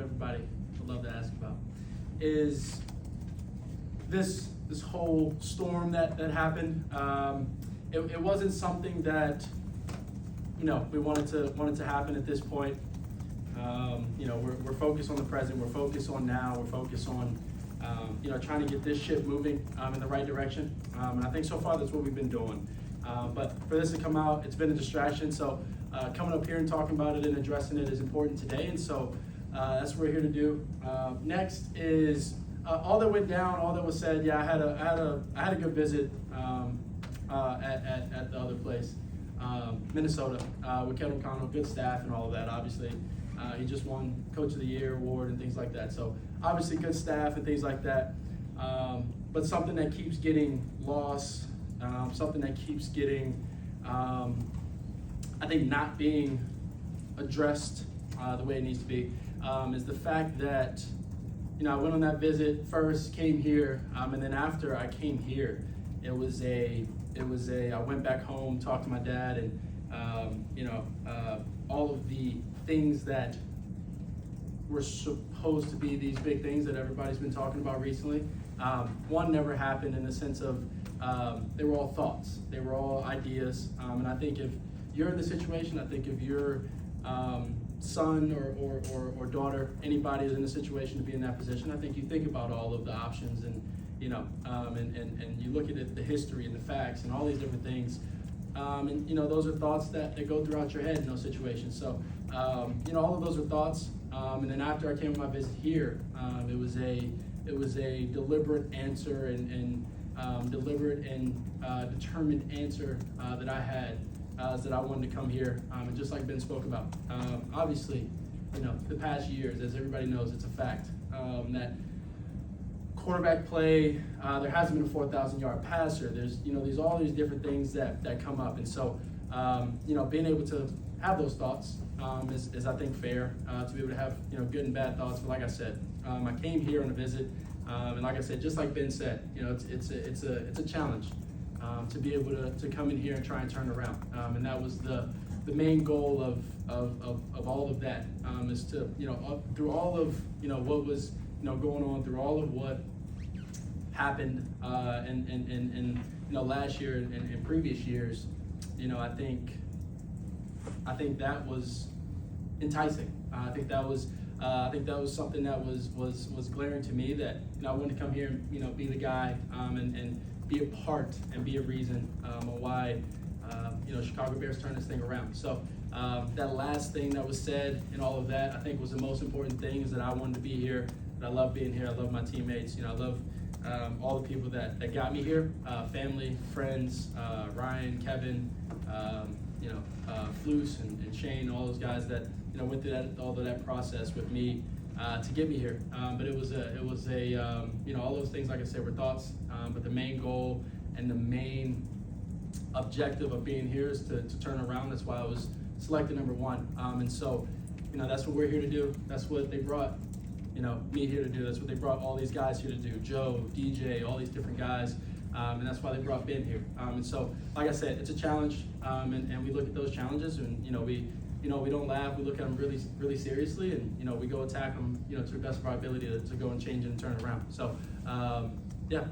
everybody would love to ask about, is this whole storm that happened. It wasn't something that we wanted to happen at this point. We're focused on the present. We're focused on now. We're focused on trying to get this ship moving in the right direction. And I think so far that's what we've been doing. But for this to come out, it's been a distraction. So coming up here and talking about it and addressing it is important today. And so that's what we're here to do. Next is all that went down, all that was said. Yeah, I had a good visit at the other place, Minnesota, with Kevin Connell, good staff and all of that. Obviously, he just won Coach of the Year award and things like that. So obviously good staff and things like that. But something that keeps getting lost, something that keeps getting, I think, not being addressed the way it needs to be, is the fact that I went on that visit first, came here, and then after I came here, I went back home, talked to my dad, and all of the things that were supposed to be these big things that everybody's been talking about recently. One never happened, in the sense of they were all thoughts, they were all ideas, and I think if you're in the situation, I think if your son or daughter, anybody is in a situation to be in that position, I think you think about all of the options and and you look at it, the history and the facts and all these different things, and those are thoughts that go throughout your head in those situations. So all of those are thoughts, and then after I came on my visit here, it was a deliberate answer and deliberate and determined answer that I had, that I wanted to come here, and just like Ben spoke about, obviously, the past years, as everybody knows, it's a fact that quarterback play, there hasn't been a 4,000-yard passer. There's all these different things that come up, and so being able to have those thoughts is I think fair, to be able to have good and bad thoughts. But like I said, I came here on a visit, and like I said, just like Ben said, it's a challenge to be able to come in here and try and turn around, and that was the main goal of all of that, is to through all of what was going on, through all of what happened and last year and previous years, I think that was enticing. I think that was something that was glaring to me, that I wanted to come here and be the guy, and be a part and be a reason on why Chicago Bears turn this thing around. So that last thing that was said and all of that, I think, was the most important thing, is that I wanted to be here. That I love being here. I love my teammates. I love all the people that got me here, family, friends, Ryan, Kevin, Flus and Shane, all those guys that went through all of that process with me to get me here. But it was all those things, like I said, were thoughts. But the main goal and the main objective of being here is to turn around. That's why I was selected number one. And so that's what we're here to do. That's what they brought me here to do. That's what they brought all these guys here to do. Joe, DJ, all these different guys. And that's why they brought Ben here. And so, like I said, it's a challenge, and we look at those challenges, and we don't laugh. We look at them really, really seriously, and we go attack them, to the best of our ability to go and change and turn around. So, yeah.